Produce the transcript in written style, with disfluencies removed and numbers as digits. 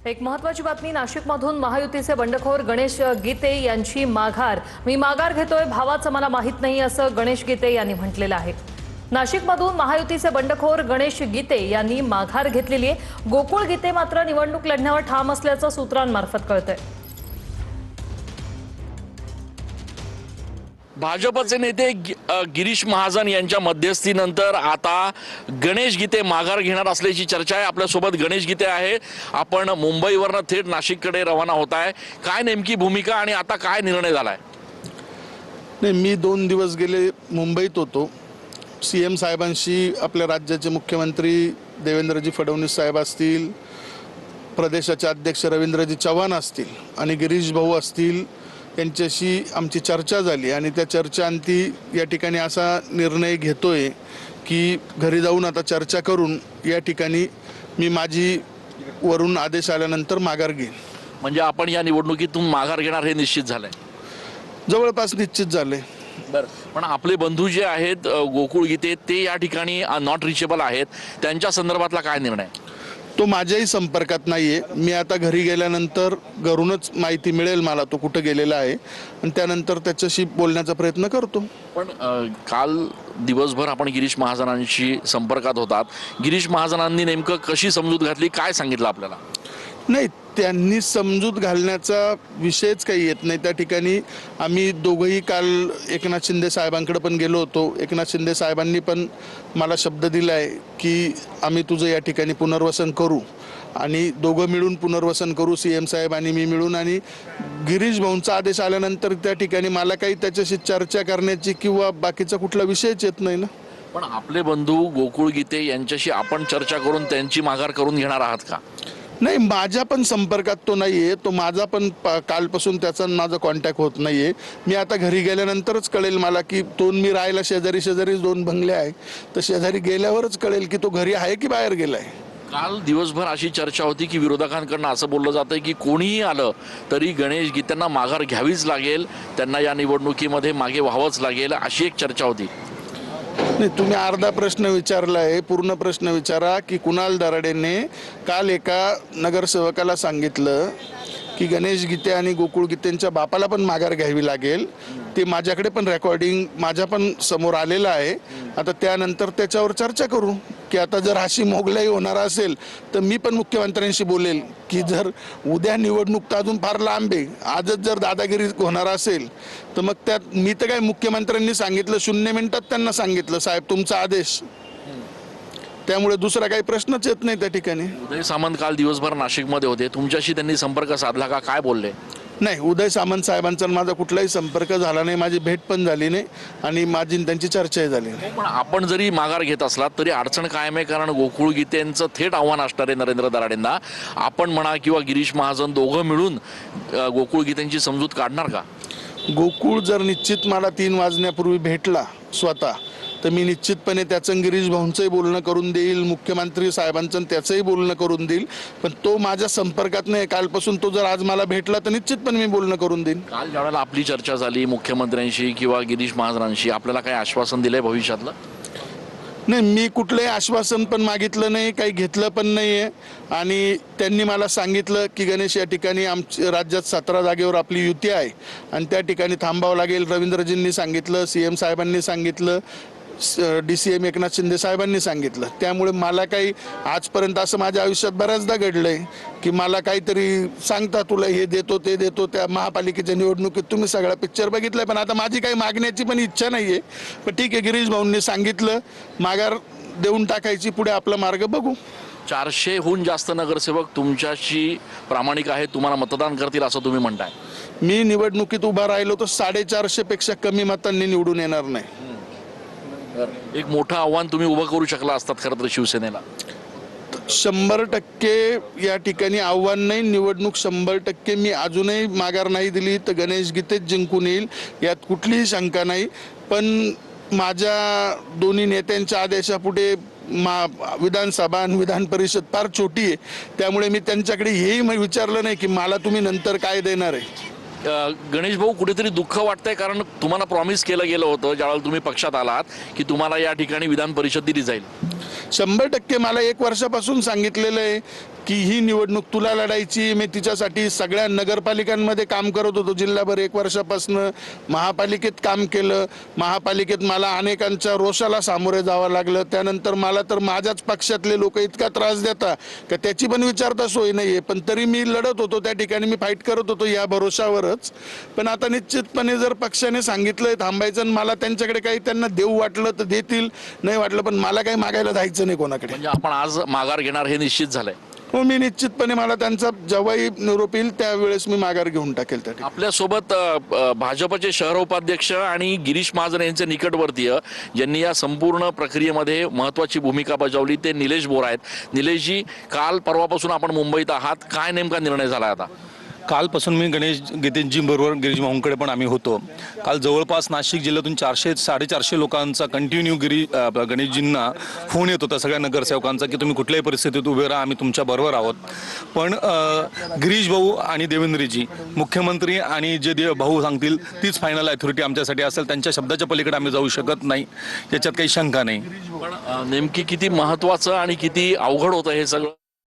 एक महत्त्वाची बातमी नाशिकमधून महायुतीचे बंडखोर गणेश गीते यांची माघार। मी माघार घेतोय, भावाचं मला माहित नाही असं गणेश गीते यांनी म्हटलेलं आहे। नाशिकमधून महायुतीचे बंडखोर गणेश गीते यांनी माघार घेतलेली आहे। गोकुळ गीते मात्र निवडणूक लढण्यावर ठाम असल्याचं सूत्रांमार्फत कळतंय। भाजपचे नेते गिरीश महाजन यांच्या मध्यस्थीनंतर आता गणेश गीते माघार घेणार असल्याची चर्चा आहे। आपल्यासोबत गणेश गीते आहे। आपण मुंबईवरनं थेट नाशिककडे रवाना होत आहे। काय नेमकी भूमिका आणि आता काय निर्णय झालाय? नाही, मी 2 दिवस गेले मुंबईत होतो। सीएम साहेबांशी आपल्या राज्याचे मुख्यमंत्री देवेंद्रजी फडणवीस साहेब असतील, प्रदेशाचे अध्यक्ष रवींद्रजी चव्हाण असतील आणि गिरीश भाऊ असतील, यांच्याशी आमची चर्चा झाली आणि त्या चर्चांती या ठिकाणी असा निर्णय घेतोय की घरी जाऊन आता चर्चा करून या ठिकाणी मी माझी वरून आदेश आल्यानंतर माघार घेईन। म्हणजे आपण या निवडणुकीतून माघार घेणार हे निश्चित झालंय? जवळपास निश्चित झाले। बरं, पण आपले बंधू जे आहेत गोकुळ गीते ते या ठिकाणी नॉट रिचेबल आहेत, त्यांच्या संदर्भातला काय निर्णय? तो माझ्याही संपर्कात नाहीये। मी आता घरी गेल्यानंतर घरूनच माहिती मिळेल मला तो कुठे गेलेला आहे आणि त्यानंतर त्याच्याशी बोलण्याचा प्रयत्न करतो। पण काल दिवसभर आपण गिरीश महाजनांशी संपर्कात होतात। गिरीश महाजनांनी नेमकं कशी समजूत घातली, काय सांगितलं आपल्याला? नाही, त्यांनी समजूत घालण्याचा विषयच काही येत नाही। त्या ठिकाणी आम्ही दोघंही काल एकनाथ शिंदे साहेबांकडे पण गेलो होतो। एकनाथ शिंदे साहेबांनी पण मला शब्द दिला आहे की आम्ही तुझं या ठिकाणी पुनर्वसन करू आणि दोघं मिळून पुनर्वसन करू, सीएम साहेब आणि मी मिळून। आणि गिरीश भाऊंचा आदेश आल्यानंतर त्या ठिकाणी मला काही त्याच्याशी चर्चा करण्याची किंवा बाकीचा कुठला विषयच येत नाही ना। पण आपले बंधू गोकुळ गीते यांच्याशी आपण चर्चा करून त्यांची माघार करून घेणार आहात का? नाही, माझ्या पण संपर्कात तो नाहीये। तो माझा पण कालपासून त्याचा माझा कॉन्टॅक्ट होत नाहीये। मी आता घरी गेल्यानंतरच कळेल मला की मी राहायला शेजारी 2 बंगले आहे, तर शेजारी गेल्यावरच कळेल की तो घरी आहे की बाहेर गेलाय। काल दिवसभर अशी चर्चा होती की विरोधकांकडून असं बोललं जातंय की कोणीही आलं तरी गणेश गीतेंना माघार घ्यावीच लागेल, त्यांना या निवडणुकीमध्ये मागे व्हावंच लागेल, अशी एक चर्चा होती। नाही, तुम्ही अर्धा प्रश्न विचारलाय, पूर्ण प्रश्न विचारा की कुणाल दराडेने काल एका नगरसेवकाला सांगितलं की गणेश गीते आणि गोकुळ गीतेंच्या बापाला पण माघार घ्यावी लागेल। ते माझ्याकडे पण रेकॉर्डिंग माझ्या पण समोर आलेलं आहे। आता त्यानंतर त्याच्यावर चर्चा करू की आता जर अशी मोगलाई होणार असेल तर मी पण मुख्यमंत्र्यांशी बोलेल की जर उद्या निवडणूक तर अजून फार लांब आहे, आजच जर दादागिरी होणार असेल तर मग त्यात मी तर काय, मुख्यमंत्र्यांनी सांगितलं 0 मिनिटात त्यांना सांगितलं साहेब तुमचा आदेश, त्यामुळे दुसरा काही प्रश्नच येत नाही त्या ठिकाणी। उदय सामंत काल दिवसभर नाशिकमध्ये होते, तुमच्याशी त्यांनी संपर्क साधला का, काय बोलले? नाही, उदय सामंत साहेबांचा माझा कुठलाही संपर्क झाला नाही, माझी भेट पण झाली नाही आणि माझी त्यांची चर्चाही झाली नाही। पण आपण जरी माघार घेत असलात तरी अडचण कायम आहे, कारण गोकुळ गीतेंचं थेट आव्हान असणार आहे नरेंद्र दराडेंना। आपण म्हणा किंवा गिरीश महाजन दोघं मिळून गोकुळ गीतेंची समजूत काढणार का? गोकुळ जर निश्चित मला 3 वाजण्यापूर्वी भेटला स्वतः तर मी निश्चितपणे त्याचं गिरीश भाऊंचंही बोलणं करून देईल, मुख्यमंत्री साहेबांचं त्याचंही बोलणं करून देईल। पण तो माझ्या संपर्कात नाही कालपासून, तो जर आज मला भेटला तर निश्चितपणे मी बोलणं करून देईन। काल ज्यावेळेला आपली चर्चा झाली मुख्यमंत्र्यांशी किंवा गिरीश महाजनांशी, आपल्याला काही आश्वासन दिलंय भविष्यातलं? नाही, मी कुठलंही आश्वासन पण मागितलं नाही, काही घेतलं पण नाही आहे। आणि त्यांनी मला सांगितलं की गणेश या ठिकाणी आमच्या राज्यात 17 जागेवर आपली युती आहे आणि त्या ठिकाणी थांबावं लागेल। रवींद्रजींनी सांगितलं, सीएम साहेबांनी सांगितलं, DCM एकनाथ शिंदे साहेबांनी सांगितलं। त्यामुळे मला काही आजपर्यंत असं माझ्या आयुष्यात बऱ्याचदा घडलंय की मला काहीतरी सांगता तुला हे देतो ते देतो। त्या महापालिकेच्या निवडणुकीत तुम्ही सगळा पिक्चर बघितलाय, पण आता माझी काही मागण्याची पण इच्छा नाहीये। पण ठीक आहे, गिरीश भाऊंनी सांगितलं माघार देऊन टाकायची, पुढे आपला मार्ग बघू। 400हून जास्त नगरसेवक तुमच्याशी प्रामाणिक आहेत, तुम्हाला मतदान करतील असं तुम्ही म्हणताय। मी निवडणुकीत उभा राहिलो तर 450 पेक्षा कमी मतांनी निवडून येणार नाही। एक मोठं आव्हान तुम्ही उभं करू शकला असतात खरं तर शिवसेनेला। 100% या ठिकाणी आव्हान नाही, निवडणूक 100% मी अजूनही माघार नाही दिली तर गणेश गीतेच जिंकून येईल, यात कुठलीही शंका नाही। पण माझ्या दोन्ही नेत्यांच्या आदेशापुढे विधानसभा आणि विधान परिषद फार छोटी आहे, त्यामुळे मी त्यांच्याकडे हेही विचारलं नाही की मला तुम्ही नंतर काय देणार आहे। गणेश भाऊ, कुठेतरी दुःख वाटतंय, कारण तुम्हाला प्रॉमिस केलं गेलं होतं ज्यावेळेला तुम्ही पक्षात आलात की तुम्हाला या ठिकाणी विधान परिषद दिली जाईल। 100% मला 1 वर्षापासून सांगितलेलं आहे की ही निवडणूक तुला लढायची. मी तिच्यासाठी सगळ्या नगरपालिकांमध्ये काम करत होतो जिल्हाभर 1 वर्षापासून. महापालिकेत काम केलं. महापालिकेत मला अनेकांच्या रोषाला सामोरे जावं लागलं. त्यानंतर मला तर माझ्याच पक्षातले लोक इतका त्रास देता का त्याची पण विचारता सोय नाही आहे. पण तरी मी लढत होतो त्या ठिकाणी, मी फाईट करत होतो या भरोशावरच. पण आता निश्चितपणे जर पक्षाने सांगितलंय थांबायचं आणि मला त्यांच्याकडे काही त्यांना देऊ वाटलं तर देतील, नाही वाटलं पण मला काही मागायला जायचं नाही कोणाकडे. म्हणजे आपण आज माघार घेणार हे निश्चित झालंय. हो, मी निश्चितपणे मला त्यांचा जेव्हाही निरोप येईल त्यावेळेस मी माघार घेऊन टाकेल. त्या ठिकाणी आपल्यासोबत भाजपचे शहर उपाध्यक्ष आणि गिरीश महाजन यांचे निकटवर्तीय ज्यांनी या संपूर्ण प्रक्रियेमध्ये महत्त्वाची भूमिका बजावली ते निलेश बोर आहेत. निलेशजी, काल परवापासून आपण मुंबईत आहात, काय नेमका निर्णय झाला आता? कालपासून मी गणेश गीतेंजींबरोबर गिरीश भाऊंकडे पण आम्ही होतो. काल जवळपास नाशिक जिल्ह्यातून 400-450 लोकांचा कंटिन्यू गणेशजींना फोन येत होता सगळ्या नगरसेवकांचा की तुम्ही कुठल्याही परिस्थितीत उभे राहा, आम्ही तुमच्या बरोबर आहोत. पण गिरीश भाऊ आणि देवेंद्रजी, मुख्यमंत्री आणि जे भाऊ सांगतील तीच फायनल अथॉरिटी आमच्यासाठी असेल. त्यांच्या शब्दाच्या पलीकडे आम्ही जाऊ शकत नाही, याच्यात काही शंका नाही. पण नेमकी किती महत्त्वाचं आणि किती अवघड होतं हे सगळं?